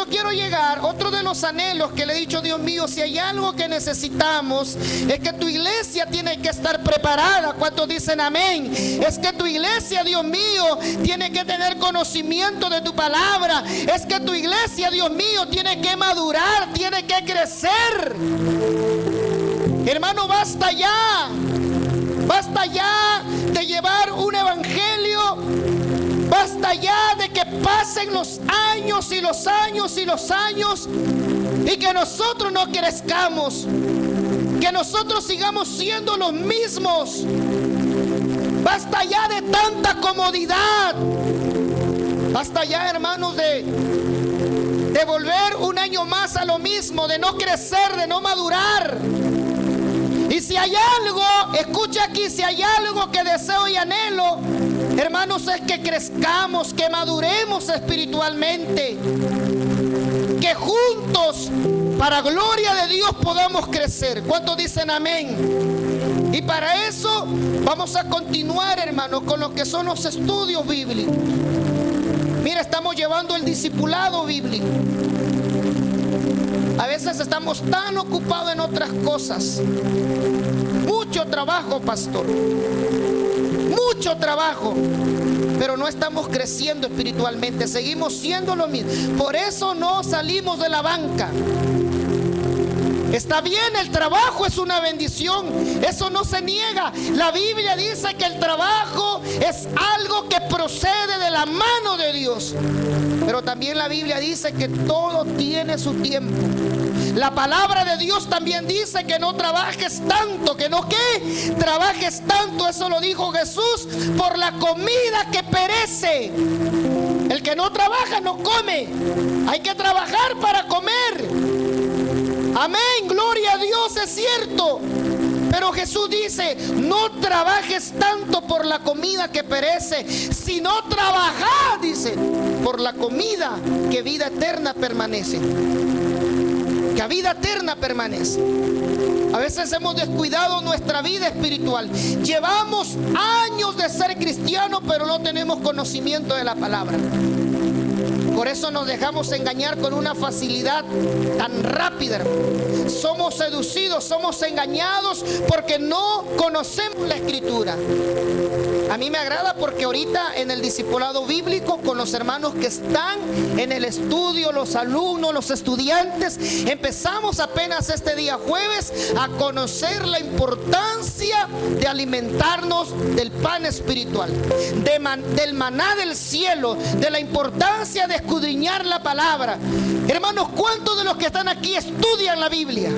quiero llegar, otro de los anhelos que le he dicho, Dios mío, si hay algo que necesitamos, es que tu iglesia tiene que estar preparada. ¿Cuántos dicen amén? Es que tu iglesia, Dios mío, tiene que tener conocimiento de tu palabra. Es que tu iglesia, Dios mío, tiene que madurar, tiene que crecer. Hermano, basta ya. Basta ya de llevar un evangelio. Basta ya de que pasen los años y los años y los años y que nosotros no crezcamos, que nosotros sigamos siendo los mismos. Basta ya de tanta comodidad. Basta ya, hermanos, de volver un año más a lo mismo, de no crecer, de no madurar. Y si hay algo, escucha aquí, si hay algo que deseo y anhelo, hermanos, es que crezcamos, que maduremos espiritualmente, que juntos, para gloria de Dios, podamos crecer. ¿Cuántos dicen amén? Y para eso vamos a continuar, hermanos, con lo que son los estudios bíblicos. Mira, estamos llevando el discipulado bíblico. A veces estamos tan ocupados en otras cosas. Mucho trabajo, pastor. Mucho trabajo. Pero no estamos creciendo espiritualmente. Seguimos siendo lo mismo. Por eso no salimos de la banca. Está bien, el trabajo es una bendición. Eso no se niega. La Biblia dice que el trabajo es algo que procede de la mano de Dios. Pero también la Biblia dice que todo tiene su tiempo. La palabra de Dios también dice que no trabajes tanto, que no que trabajes tanto. Eso lo dijo Jesús, por la comida que perece. El que no trabaja no come. Hay que trabajar para comer. Amén, gloria a Dios, es cierto. Pero Jesús dice, no trabajes tanto por la comida que perece, sino trabajad, dice, por la comida que vida eterna permanece. Que a vida eterna permanece. A veces hemos descuidado nuestra vida espiritual. Llevamos años de ser cristianos, pero no tenemos conocimiento de la palabra. Por eso nos dejamos engañar con una facilidad tan rápida. Somos seducidos, somos engañados porque no conocemos la Escritura. A mí me agrada porque ahorita en el discipulado bíblico con los hermanos que están en el estudio, los alumnos, los estudiantes, empezamos apenas este día jueves a conocer la importancia de alimentarnos del pan espiritual, del maná del cielo, de la importancia de escudriñar la palabra. Hermanos, ¿cuántos de los que están aquí estudian la Biblia?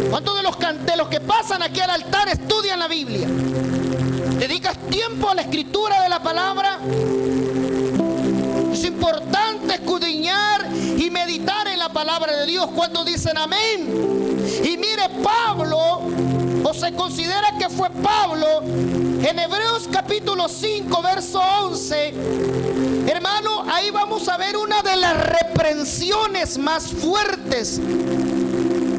¿Cuántos de los que pasan aquí al altar estudian la Biblia? ¿Dedicas tiempo a la escritura de la palabra? Es importante escudriñar y meditar en la palabra de Dios. ¿Cuántos dicen amén? Y mire, Pablo, o se considera que fue Pablo, en Hebreos capítulo 5, verso 11, hermano, ahí vamos a ver una de las reprensiones más fuertes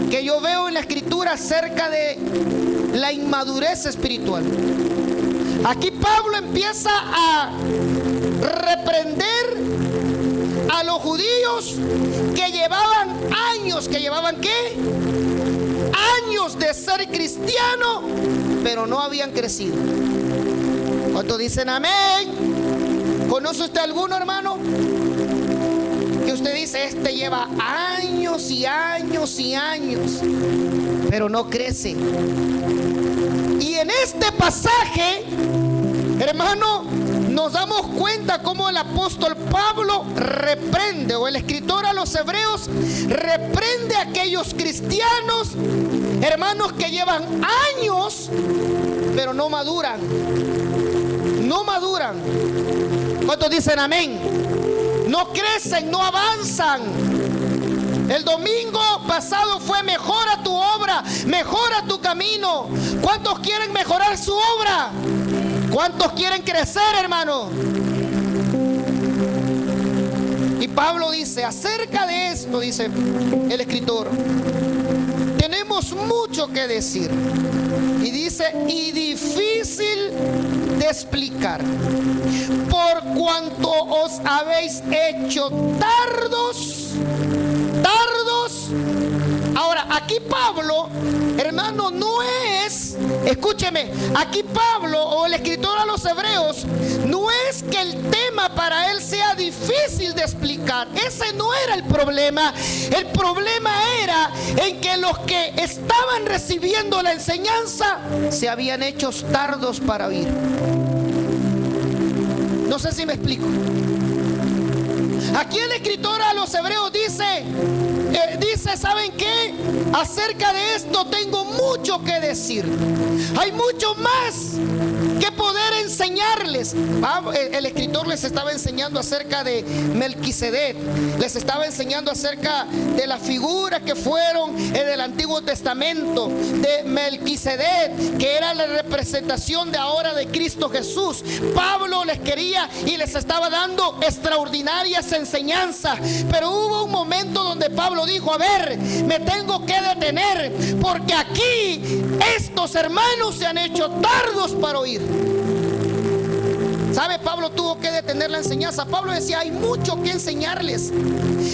que yo veo en la escritura acerca de la inmadurez espiritual. Aquí Pablo empieza a reprender a los judíos que llevaban años, ¿qué? Años de ser cristiano, pero no habían crecido. ¿Cuántos dicen amén? ¿Conoce usted alguno, hermano? Que usted dice, este lleva años y años y años, pero no crece. Y en este pasaje, hermano, nos damos cuenta cómo el apóstol Pablo reprende, o el escritor a los hebreos reprende a aquellos cristianos, hermanos, que llevan años, pero no maduran. No maduran. ¿Cuántos dicen amén? No crecen, no avanzan. El domingo pasado fue mejora tu obra, mejora tu camino. ¿Cuántos quieren mejorar su obra? ¿Cuántos quieren crecer, hermano? Y Pablo dice, acerca de esto, dice el escritor, tenemos mucho que decir. Y dice, y difícil de explicar, por cuanto os habéis hecho tardos aquí Pablo, hermano, no es, escúcheme, aquí Pablo o el escritor a los hebreos, no es que el tema para él sea difícil de explicar. Ese no era el problema. El problema era en que los que estaban recibiendo la enseñanza se habían hecho tardos para oír. No sé si me explico. Aquí el escritor a los hebreos dice, ¿saben qué? Acerca de esto tengo mucho que decir. Hay mucho más que poder enseñarles. El escritor les estaba enseñando acerca de Melquisedec. Les estaba enseñando acerca de las figuras que fueron en el Antiguo Testamento, de Melquisedec, que era la representación de ahora de Cristo Jesús. Pablo les quería y les estaba dando extraordinarias enseñanzas, pero hubo un momento donde Pablo dijo: a ver, me tengo que detener, porque aquí estos hermanos se han hecho tardos para oír. ¿Sabe? Pablo tuvo que detener la enseñanza. Pablo decía: hay mucho que enseñarles.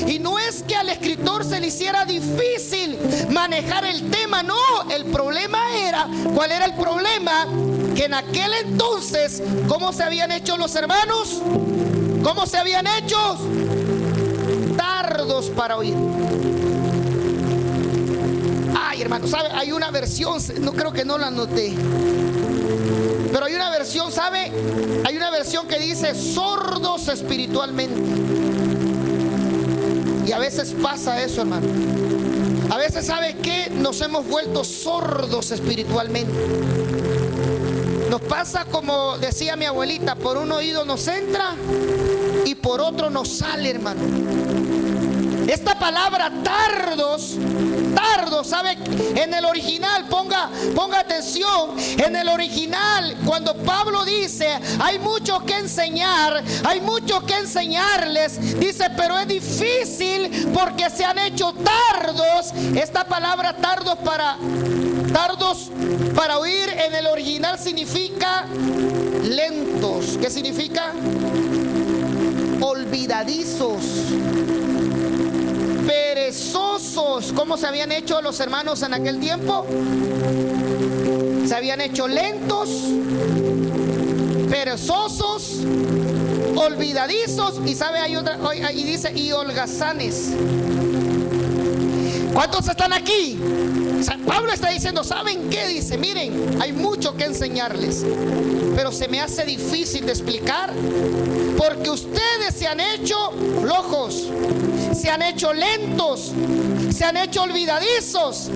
Y no es que al escritor se le hiciera difícil manejar el tema, no. El problema era, ¿cuál era el problema? Que en aquel entonces, ¿cómo se habían hecho los hermanos? ¿Cómo se habían hecho? Tardos para oír. Ay, hermano, ¿sabe? Hay una versión, no creo que no la anoté, pero hay una versión, ¿sabe? Hay una versión que dice sordos espiritualmente. Y a veces pasa eso, hermano. A veces, ¿sabe qué? Nos hemos vuelto sordos espiritualmente. Nos pasa como decía mi abuelita: por un oído nos entra y por otro nos sale, hermano. Esta palabra tardos, ¿sabe? En el original, ponga atención, en el original, cuando Pablo dice: hay mucho que enseñar, hay mucho que enseñarles, dice, pero es difícil porque se han hecho tardos. Esta palabra tardos para oír en el original significa lentos. ¿Qué significa? Olvidadizos, perezosos. ¿Cómo se habían hecho los hermanos en aquel tiempo? Se habían hecho lentos, perezosos, olvidadizos. Y sabe, hay otra, ahí dice, y holgazanes. ¿Cuántos están aquí? Pablo está diciendo: ¿saben qué? Dice: miren, hay mucho que enseñarles, pero se me hace difícil de explicar, porque ustedes se han hecho flojos, se han hecho lentos, se han hecho olvidadizos,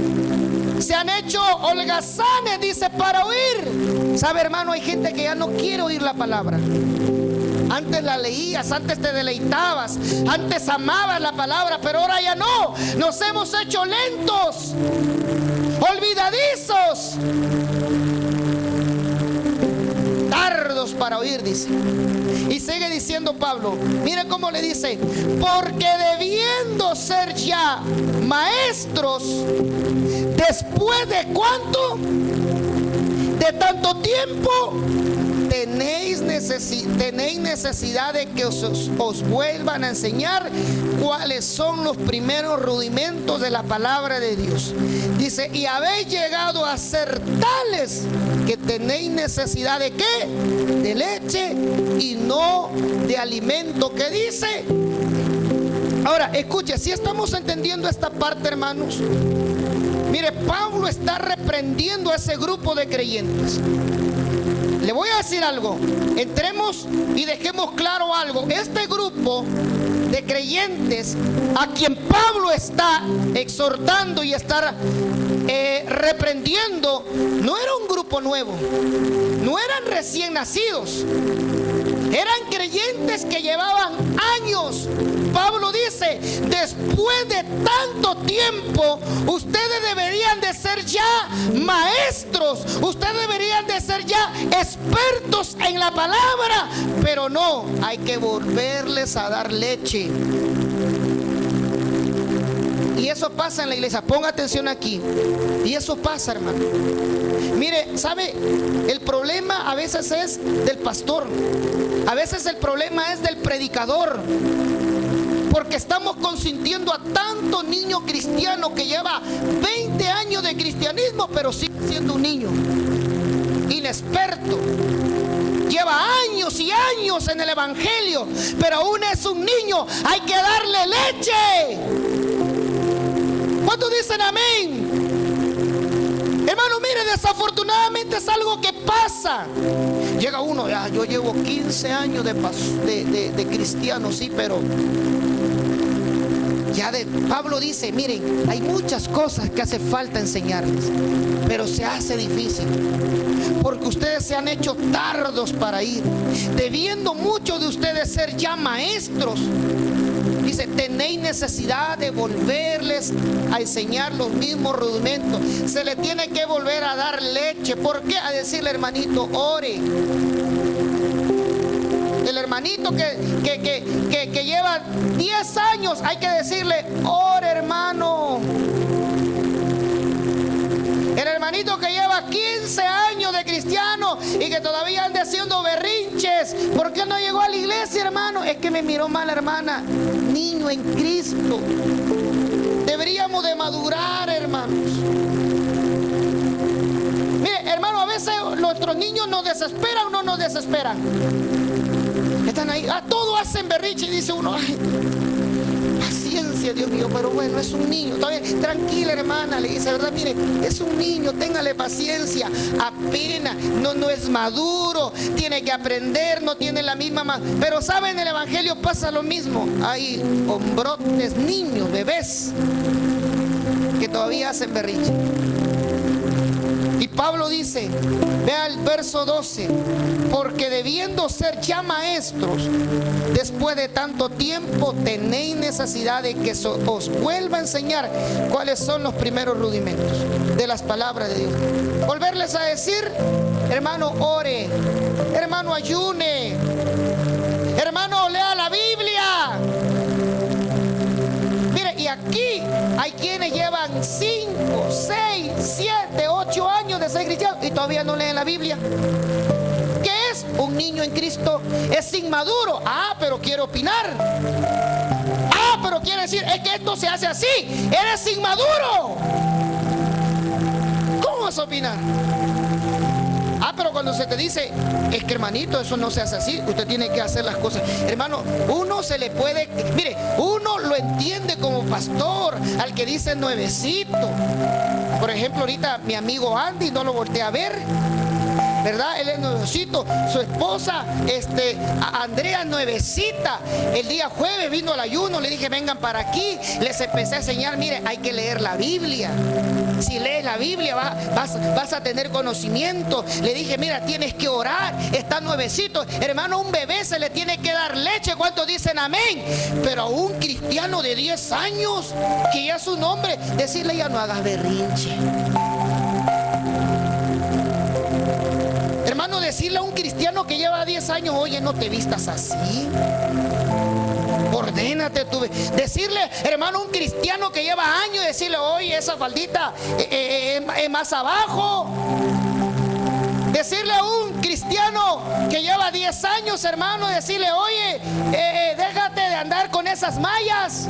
se han hecho holgazanes, dice, para oír. ¿Sabe, hermano? Hay gente que ya no quiere oír la palabra. Antes la leías, antes te deleitabas, antes amabas la palabra, pero ahora ya no. Nos hemos hecho lentos, olvidadizos, tardos para oír, dice. Y sigue diciendo Pablo, mire cómo le dice: porque debiendo ser ya maestros, después de ¿cuánto? De tanto tiempo, tenéis necesidad de que os vuelvan a enseñar cuáles son los primeros rudimentos de la palabra de Dios. Dice: y habéis llegado a ser tales que tenéis necesidad de ¿qué? De leche y no de alimento. ¿Qué dice? Ahora, escuche, si estamos entendiendo esta parte, hermanos. Mire, Pablo está reprendiendo a ese grupo de creyentes. Le voy a decir algo. Entremos y dejemos claro algo. Este grupo de creyentes a quien Pablo está exhortando y está reprendiendo, no era un grupo nuevo, no eran recién nacidos, eran creyentes que llevaban años. Pablo dice: después de tanto tiempo, ustedes deberían de ser ya maestros, ustedes deberían de ser ya expertos en la palabra, pero no, hay que volverles a dar leche. Y eso pasa en la iglesia. Ponga atención aquí. Y eso pasa, hermano. Mire, ¿sabe? El problema a veces es del pastor. A veces el problema es del predicador. ¿Por porque estamos consintiendo a tanto niño cristiano que lleva 20 años de cristianismo, pero sigue siendo un niño inexperto. Lleva años y años en el evangelio, pero aún es un niño. Hay que darle leche. ¿Cuántos dicen amén? Hermano, mire, desafortunadamente es algo que pasa. Llega uno, ya, yo llevo 15 años de cristiano, sí, pero Pablo dice, miren, hay muchas cosas que hace falta enseñarles, pero se hace difícil, porque ustedes se han hecho tardos para ir, debiendo muchos de ustedes ser ya maestros. Dice, tenéis necesidad de volverles a enseñar los mismos rudimentos. Se le tiene que volver a dar leche. ¿Por qué? A decirle, hermanito, ore. El hermanito que lleva 10 años, hay que decirle, ore, hermano. El hermanito que lleva 15 años de cristiano y que todavía anda haciendo berrinches, ¿por qué no llegó a la iglesia, hermano? Es que me miró mal, hermana. Niño en Cristo. Deberíamos de madurar, hermanos. Mire, hermano, a veces nuestros niños nos desesperan o no nos desesperan. Están ahí, a todo hacen berrinche y dice uno, ay, paciencia, Dios mío, pero bueno, es un niño. Todavía, tranquila, hermana, le dice, ¿verdad? Mire, es un niño, téngale paciencia, apenas, no es maduro, tiene que aprender, no tiene la misma. Pero saben, en el evangelio pasa lo mismo. Hay hombrotes, niños, bebés, que todavía hacen berrinche. Y Pablo dice, vea el verso 12, porque debiendo ser ya maestros, después de tanto tiempo tenéis necesidad de que os vuelva a enseñar cuáles son los primeros rudimentos de las palabras de Dios. Volverles a decir, hermano, ore, hermano, ayune, hermano, lea la Biblia. Mire, y aquí hay quienes llevan 5, 6, 7, 8 años de ser cristianos y todavía no leen la Biblia. ¿Qué es? Un niño en Cristo es inmaduro. Ah, pero quiere opinar. Ah, pero quiere decir, es que esto se hace así. Eres inmaduro. ¿Cómo vas a opinar? Ah, pero cuando se te dice, es que hermanito, eso no se hace así, usted tiene que hacer las cosas. Hermano, uno se le puede, mire, uno lo entiende como pastor, al que dice nuevecito. Por ejemplo, ahorita mi amigo Andy, no lo volteé a ver, ¿verdad? Él es nuevecito. Su esposa, Andrea, nuevecita. El día jueves vino al ayuno, le dije, vengan para aquí. Les empecé a enseñar, mire, hay que leer la Biblia. Si lees la Biblia vas a tener conocimiento. Le dije, mira, tienes que orar. Está nuevecito. Hermano, a un bebé se le tiene que dar leche. ¿Cuántos dicen amén? Pero a un cristiano de 10 años, que ya es un hombre, decirle, ya no hagas berrinche. Hermano, decirle a un cristiano que lleva 10 años, oye, no te vistas así. Ordénate tú. Decirle, hermano, a un cristiano que lleva años, decirle, oye, esa faldita es más abajo. Decirle a un cristiano que lleva 10 años, hermano, decirle, oye, déjate de andar con esas mallas.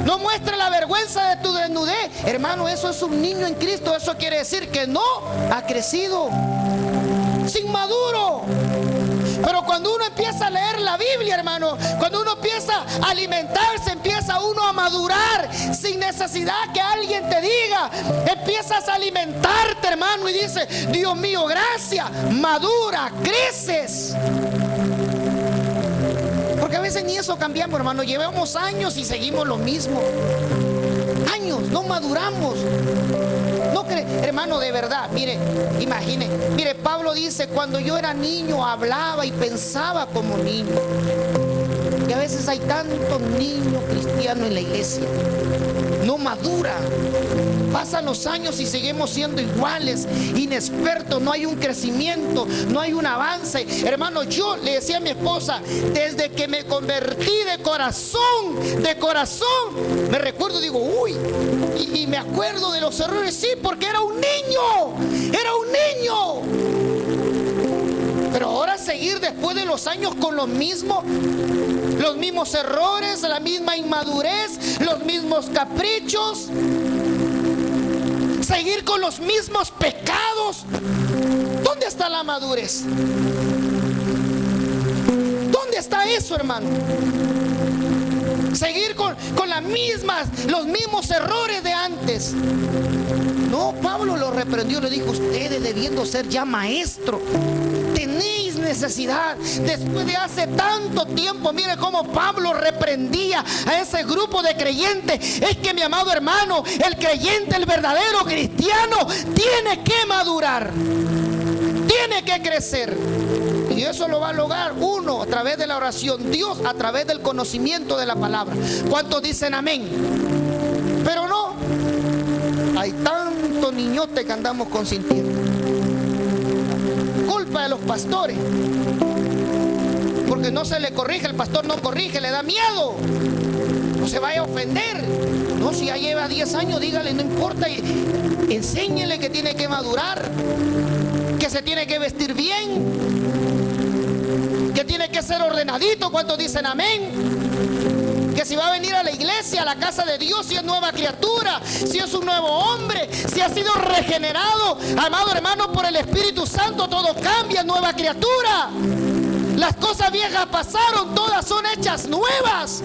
No muestre la vergüenza de tu desnudez. Hermano, eso es un niño en Cristo. Eso quiere decir que no ha crecido. Es inmaduro. Pero cuando uno empieza a leer la Biblia, hermano, cuando uno empieza a alimentarse, empieza uno a madurar sin necesidad que alguien te diga. Empiezas a alimentarte, hermano, y dices, Dios mío, gracias, madura, creces. Porque a veces ni eso cambiamos, hermano. Llevamos años y seguimos lo mismo. Años, no maduramos. No cree, hermano, de verdad, mire, imagine, mire, Pablo dice, cuando yo era niño hablaba y pensaba como niño. Y a veces hay tantos niños cristianos en la iglesia, no madura. Pasan los años y seguimos siendo iguales, inexpertos, no hay un crecimiento, no hay un avance. Hermano, yo le decía a mi esposa, desde que me convertí de corazón, me recuerdo, digo, uy, y me acuerdo de los errores, sí, porque era un niño. Pero ahora seguir después de los años con lo mismo los mismos errores, la misma inmadurez, los mismos caprichos, seguir con los mismos pecados. ¿Dónde está la madurez? ¿Dónde está eso, hermano? Seguir con los mismos errores de antes. No, Pablo lo reprendió, le dijo: ustedes debiendo ser ya maestros, tenéis necesidad. Después de hace tanto tiempo, mire cómo Pablo reprendía a ese grupo de creyentes. Es que, mi amado hermano, el creyente, el verdadero cristiano, tiene que madurar, tiene que crecer. Y eso lo va a lograr uno a través de la oración, Dios a través del conocimiento de la palabra. ¿Cuántos dicen amén? Pero no, hay tanto niñote que andamos consintiendo. Culpa de los pastores, porque no se le corrige, el pastor no corrige, le da miedo. No se vaya a ofender. No, si ya lleva 10 años, dígale, no importa, enséñele que tiene que madurar, que se tiene que vestir bien, que tiene que ser ordenadito. ¿Cuántos dicen amén? Que si va a venir a la iglesia, a la casa de Dios, si es nueva criatura, si es un nuevo hombre, si ha sido regenerado, amado hermano, por el Espíritu Santo, todo cambia, nueva criatura. Las cosas viejas pasaron, todas son hechas nuevas.